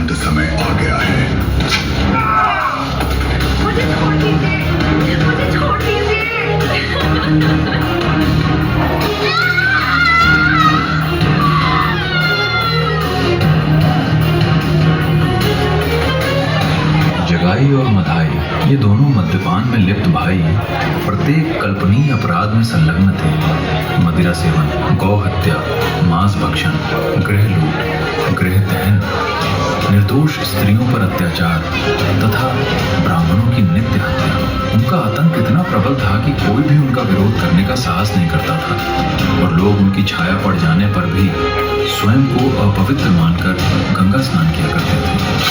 अंत समय आ गया है। मुझे छोड़ दीजिए, मुझे छोड़ दीजिए। जगाई और मधाई ये दोनों मद्यपान में लिप्त भाई प्रत्येक कल्पनीय अपराध में संलग्न थे। मदिरा सेवन, गौ हत्या, मांस भक्षण, गृह लूट, गृह दहन, निर्दोष स्त्रियों पर अत्याचार तथा ब्राह्मणों की नित्य हत्या। उनका आतंक इतना प्रबल था कि कोई भी उनका विरोध करने का साहस नहीं करता था और लोग उनकी छाया पड़ जाने पर भी स्वयं को अपवित्र मानकर गंगा स्नान किया करते थे।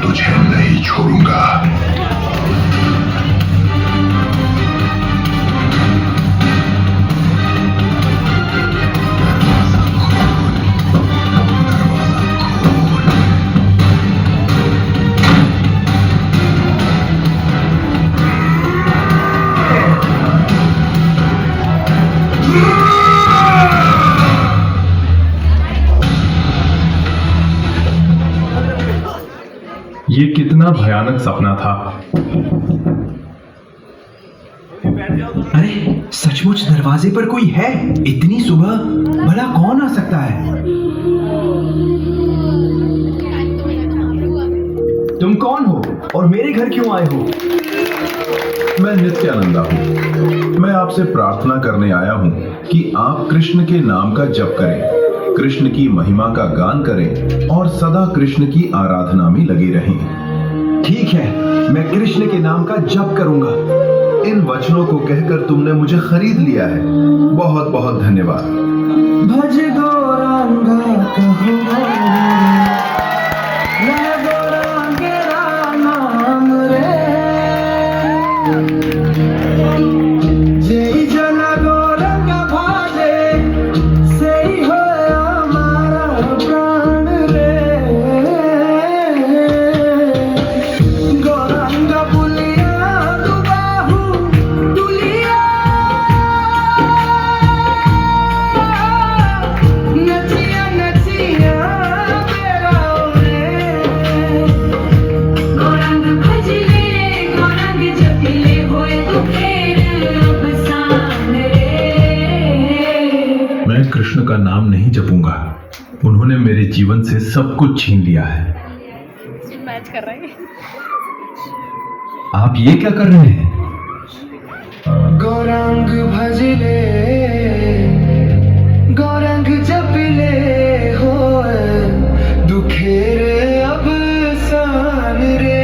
तुझे नहीं छोड़ूंगा। ये कितना भयानक सपना था। अरे सचमुच दरवाजे पर कोई है? इतनी सुबह भला कौन आ सकता है? तुम कौन हो और मेरे घर क्यों आए हो? मैं नित्यानंदा हूँ। मैं आपसे प्रार्थना करने आया हूँ कि आप कृष्ण के नाम का जप करें, कृष्ण की महिमा का गान करें और सदा कृष्ण की आराधना में लगे रहें। ठीक है, मैं कृष्ण के नाम का जप करूंगा। इन वचनों को कहकर तुमने मुझे खरीद लिया है। बहुत बहुत धन्यवाद। भज गौरांगा कहो कृष्ण का नाम नहीं जपूंगा। उन्होंने मेरे जीवन से सब कुछ छीन लिया है। मैच कर रहा है। आप ये क्या कर रहे हैं? गौरांग भजले गौरांग जपले हो दुखेर अब सान रे।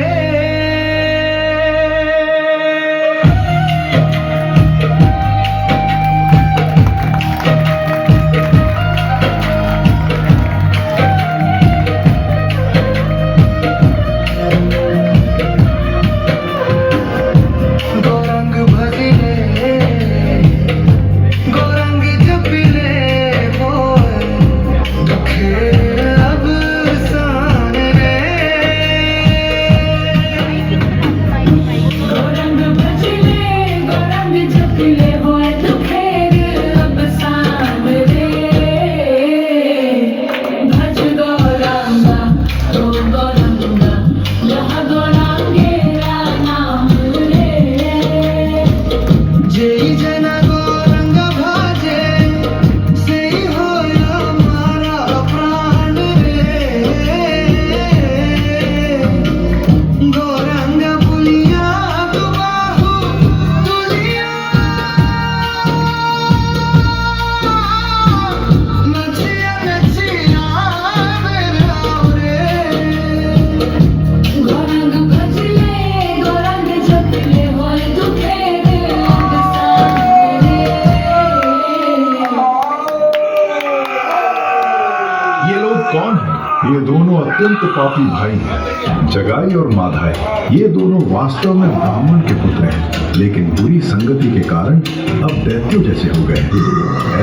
ये दोनों अत्यंत पापी भाई हैं, जगाई और माधाई। ये दोनों वास्तव में ब्राह्मण के पुत्र हैं, लेकिन बुरी संगति के कारण अब दैत्यों जैसे हो गए।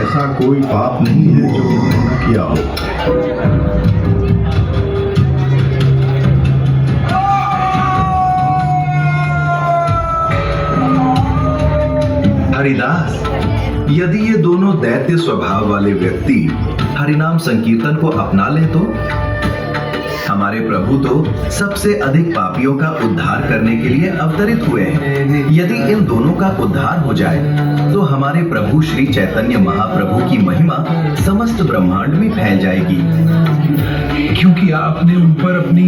ऐसा कोई पाप नहीं है जो उन्होंने किया हो। हरिदास, यदि ये दोनों दैत्य स्वभाव वाले व्यक्ति हरिनाम संकीर्तन को अपना ले तो हमारे प्रभु तो सबसे अधिक पापियों का उद्धार करने के लिए अवतरित हुए हैं। यदि इन दोनों का उद्धार हो जाए तो हमारे प्रभु श्री चैतन्य महाप्रभु की महिमा समस्त ब्रह्मांड में फैल जाएगी। क्योंकि आपने उन पर अपनी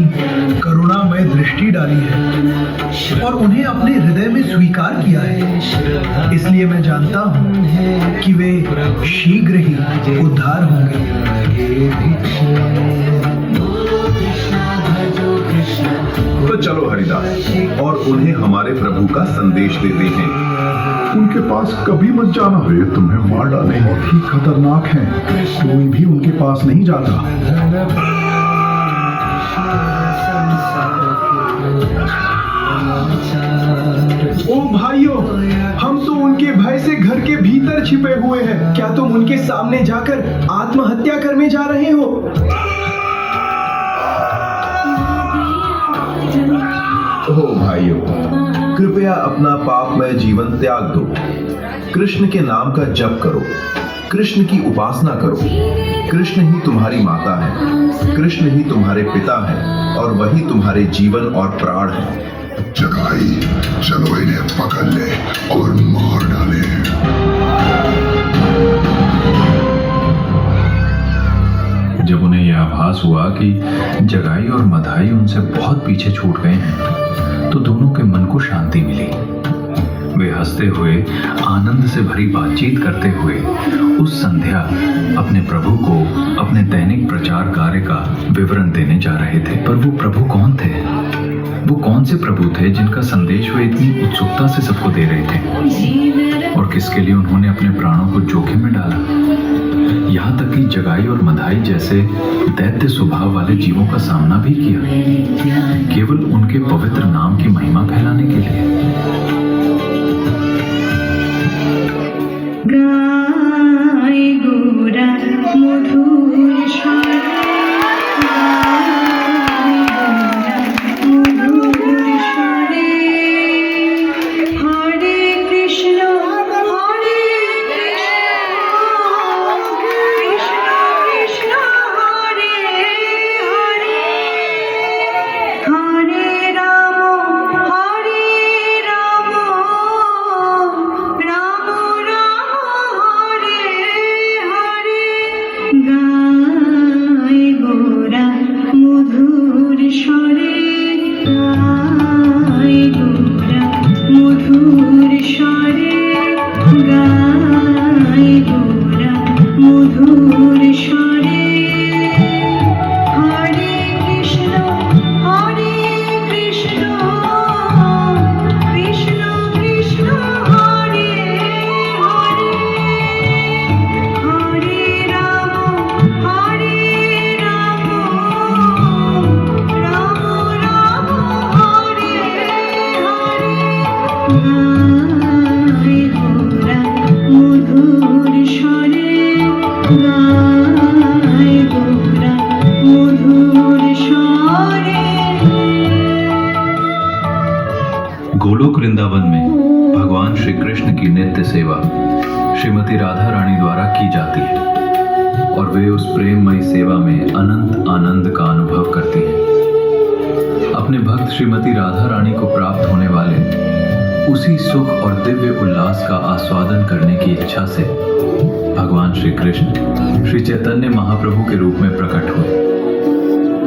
करुणामय दृष्टि डाली है और उन्हें अपने हृदय में स्वीकार किया है, इसलिए मैं जानता हूं कि वे शीघ्र ही उद्धार होंगे। तो चलो हरिदास और उन्हें हमारे प्रभु का संदेश देते हैं। उनके पास कभी मत जाना, वे तुम्हें मार डालें, बहुत ही खतरनाक हैं। कोई भी उनके पास नहीं जाता। ओ भाइयों, हम तो उनके भय से घर के भीतर छिपे हुए हैं। क्या तुम उनके सामने जाकर आत्महत्या करने जा रहे हो? ओ भाइयों, कृपया अपना पापमय जीवन त्याग दो। कृष्ण के नाम का जप करो, कृष्ण की उपासना करो। कृष्ण ही तुम्हारी माता है, कृष्ण ही तुम्हारे पिता है और वही तुम्हारे जीवन और प्राण है। जगाई, चलो इन्हें पकड़ ले और मार डाले। जब उन्हें यह आभास हुआ कि जगाई और मधाई उनसे बहुत पीछे छूट गए हैं तो दोनों के मन को शांति मिली। वे हंसते हुए आनंद से भरी बातचीत करते हुए उस संध्या अपने प्रभु को अपने दैनिक प्रचार कार्य का विवरण देने जा रहे थे। पर वो प्रभु कौन थे? वो कौन से प्रभु थे जिनका संदेश वे इतनी उत्सुकता से सबको दे रहे थे और किसके लिए उन्होंने अपने प्राणों को जोखिम में डाला? यहाँ तक कि जगाई और मधाई जैसे दैत्य स्वभाव वाले जीवों का सामना भी किया, केवल उनके पवित्र नाम की महिमा फैलाने के लिए। गाय गोरा मधुर स्वर, गोलोक वृंदावन में भगवान श्री कृष्ण की नित्य सेवा श्रीमती राधा रानी द्वारा की जाती है और वे उस प्रेममयी सेवा में अनंत आनंद का अनुभव करती हैं। अपने भक्त श्रीमती राधा रानी को प्राप्त होने वाले उसी सुख और दिव्य उल्लास का आस्वादन करने की इच्छा से भगवान श्री कृष्ण श्री चैतन्य महाप्रभु के रूप में प्रकट हुए।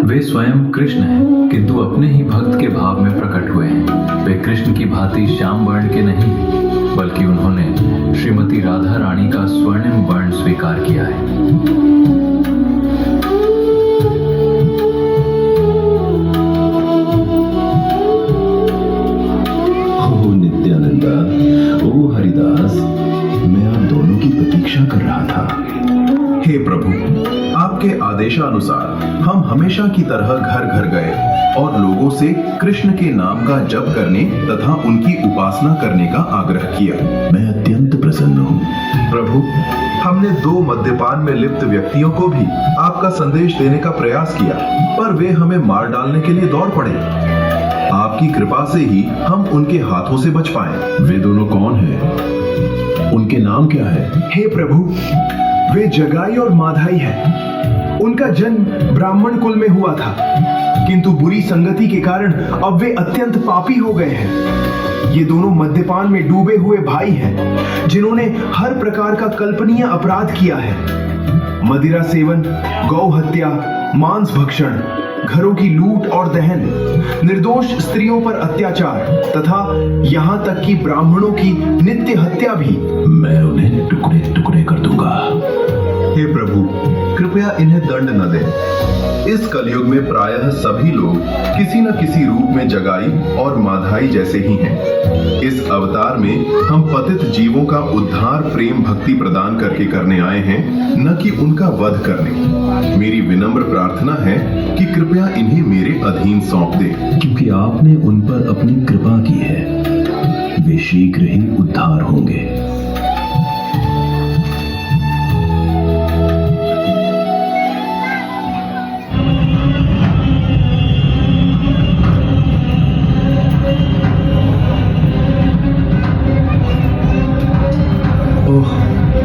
वे स्वयं कृष्ण हैं, किंतु अपने ही भक्त के भाव में प्रकट हुए हैं। वे कृष्ण की भांति श्याम वर्ण के नहीं, बल्कि उन्होंने श्रीमती राधा रानी का स्वर्णिम वर्ण स्वीकार किया है। ओ नित्यानंदा, ओ हरिदास, मैं आप दोनों की प्रतीक्षा कर रहा था। हे प्रभु, आपके आदेशानुसार हम हमेशा की तरह घर घर गए और लोगों से कृष्ण के नाम का जप करने तथा उनकी उपासना करने का आग्रह किया। मैं अत्यंत प्रसन्न हूँ। प्रभु, हमने 2 मद्यपान में लिप्त व्यक्तियों को भी आपका संदेश देने का प्रयास किया, पर वे हमें मार डालने के लिए दौड़ पड़े। आपकी कृपा से ही हम उनके हाथों से बच पाए। वे दोनों कौन हैं? उनके नाम क्या है? हे प्रभु, वे जगाई और माधाई है। उनका जन्म ब्राह्मण कुल में हुआ था, किंतु बुरी संगति के कारण अब वे अत्यंत पापी हो गए हैं। ये दोनों मद्यपान में डूबे हुए भाई हैं, जिन्होंने हर प्रकार का कल्पनीय अपराध किया है। मदिरा सेवन, गौ हत्या, मांस भक्षण, घरों की लूट और दहन, निर्दोष स्त्रियों पर अत्याचार तथा यहाँ तक कि ब्राह्मणों की नित्य हत्या भी। मैं उन्हें टुकड़े टुकड़े कर दूंगा। हे प्रभु, कृपया इन्हें दंड न दें। इस कलयुग में प्रायः सभी लोग किसी न किसी रूप में जगाई और माधाई जैसे ही हैं। इस अवतार में हम पतित जीवों का उद्धार प्रेम भक्ति प्रदान करके करने आए हैं, न कि उनका वध करने। मेरी विनम्र प्रार्थना है कि कृपया इन्हें मेरे अधीन सौंप दें। क्योंकि आपने उन पर अपनी कृपा की है, वे शीघ्र ही उद्धार होंगे।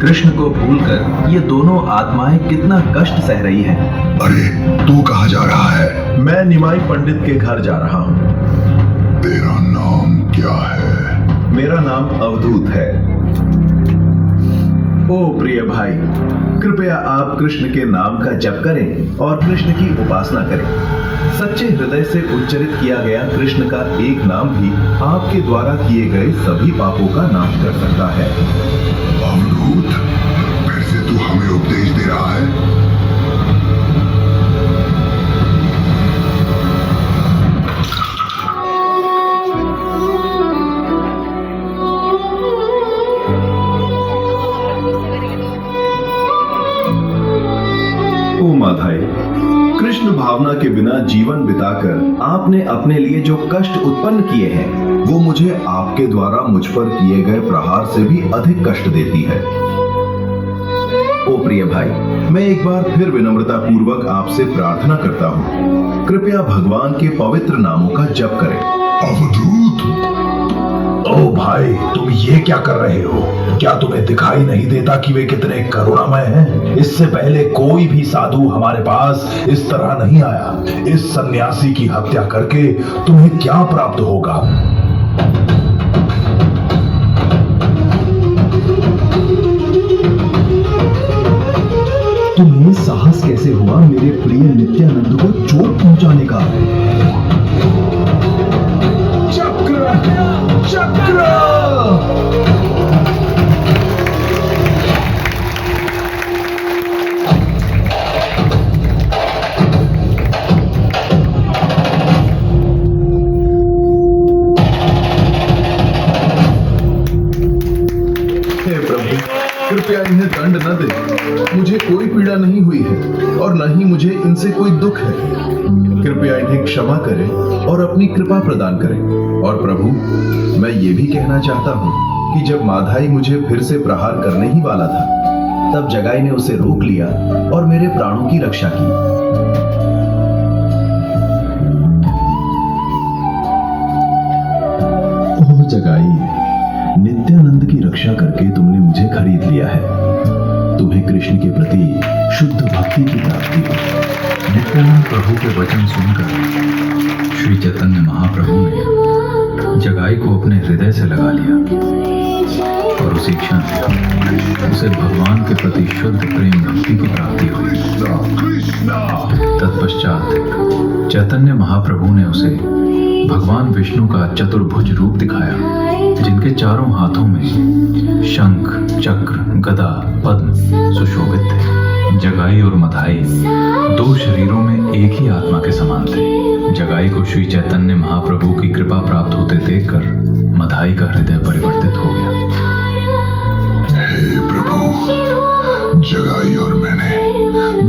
कृष्ण को भूलकर ये दोनों आत्माएं कितना कष्ट सह रही हैं। अरे तू कहाँ जा रहा है? मैं निमाई पंडित के घर जा रहा हूँ। तेरा नाम क्या है? मेरा नाम अवधूत है। ओ प्रिय भाई, कृपया आप कृष्ण के नाम का जप करें और कृष्ण की उपासना करें। सच्चे हृदय से उच्चरित किया गया कृष्ण का एक नाम भी आपके द्वारा किए गए सभी पापों का नाश कर सकता है। अवधूत, फिर से तू हमें उपदेश दे रहा है? ओ माधाई, कृष्ण भावना के बिना जीवन बिताकर आपने अपने लिए जो कष्ट उत्पन्न किए हैं, वो मुझे आपके द्वारा मुझ पर किए गए प्रहार से भी अधिक कष्ट देती है। ओ प्रिय भाई, मैं एक बार फिर विनम्रता पूर्वक आपसे प्रार्थना करता हूँ, कृपया भगवान के पवित्र नामों का जप करें। अवधूत, ओ भाई, तुम ये क्या कर रहे हो? क्या तुम्हें दिखाई नहीं देता कि वे कितने करुणामय हैं? इससे पहले कोई भी साधु हमारे पास इस तरह नहीं आया। इस सन्यासी की हत्या करके तुम्हें क्या प्राप्त होगा? तुम्हें साहस कैसे हुआ मेरे प्रिय नित्यानंद को चोट पहुंचाने का? चक्र चक्र! हे प्रभु, कृपया इन्हें दंड न दें। मुझे कोई पीड़ा नहीं हुई है और न ही मुझे इनसे कोई दुख है। कृपया इन्हें क्षमा करें और अपनी कृपा प्रदान करें। और प्रभु, मैं ये भी कहना चाहता हूँ कि जब माधाई मुझे फिर से प्रहार करने ही वाला था, तब जगाई ने उसे रोक लिया और मेरे प्राणों की रक्षा की। ओह जगाई, नित्यानंद की रक्षा करके तुमने मुझे खरीद लिया है। तुम्हें कृष्ण के प्रति शुद्ध भक्ति की प्राप्ति हो। नित्यानंद प्रभु के वचन सुनकर श्री चैतन्य महाप्रभु ने जगाई को अपने हृदय से लगा लिया और उसी क्षण उसे भगवान के प्रति शुद्ध प्रेम भक्ति की प्राप्ति हुई। तत्पश्चात चैतन्य महाप्रभु ने उसे भगवान विष्णु का चतुर्भुज रूप दिखाया, जिनके चारों हाथों में शंख, चक्र, गदा, पद्म सुशोभित थे। जगाई और मधाई दो शरीरों में एक ही आत्मा के समान थे। जगाई को श्री चैतन्य महाप्रभु की कृपा प्राप्त होते देखकर मधाई का हृदय परिवर्तित हो गया। हे प्रभु, जगाई और मैंने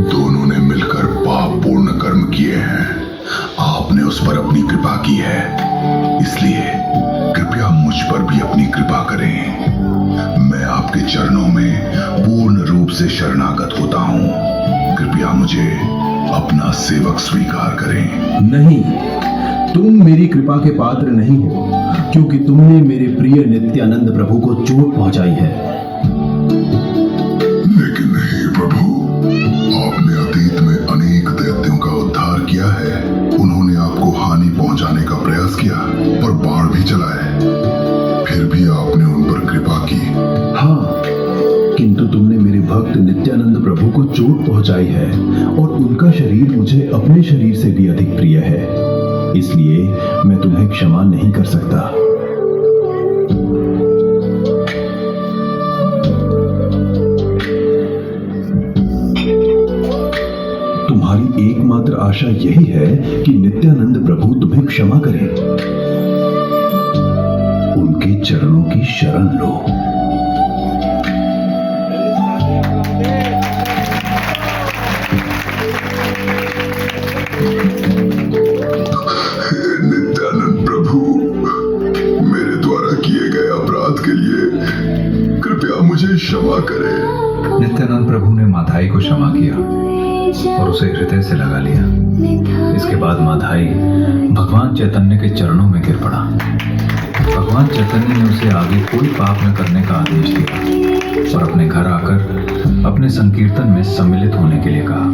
दोनों ने मिलकर पापपूर्ण कर्म किए हैं। आपने उस पर अपनी कृपा की है, इसलिए कृपया मुझ पर भी अपनी कृपा करें। मैं आपके चरणों में पूर्ण रूप से शरणागत होता हूँ। कृपया मुझे अपना सेवक स्वीकार करें। नहीं, तुम मेरी कृपा के पात्र नहीं हो, क्योंकि तुमने मेरे प्रिय नित्यानंद प्रभु को चोट पहुंचाई है। चलाए, फिर भी आपने उन पर कृपा की। हाँ, किंतु तुमने मेरे भक्त नित्यानंद प्रभु को चोट पहुंचाई है और उनका शरीर मुझे अपने शरीर से भी अधिक प्रिय है, इसलिए मैं तुम्हें क्षमा नहीं कर सकता। तुम्हारी एकमात्र आशा यही है कि नित्यानंद प्रभु तुम्हें क्षमा करें। उनके चरणों की शरण लो। नित्यानंद प्रभु, मेरे द्वारा किए गए अपराध के लिए कृपया मुझे क्षमा करें। नित्यानंद प्रभु ने माधाई को क्षमा किया और उसे हृदय से लगा लिया। इसके बाद माधाई भगवान चैतन्य के चरणों में गिर पड़ा। भगवान चैतन्य ने उसे आगे कोई पाप न करने का आदेश दिया और अपने घर आकर अपने संकीर्तन में सम्मिलित होने के लिए कहा।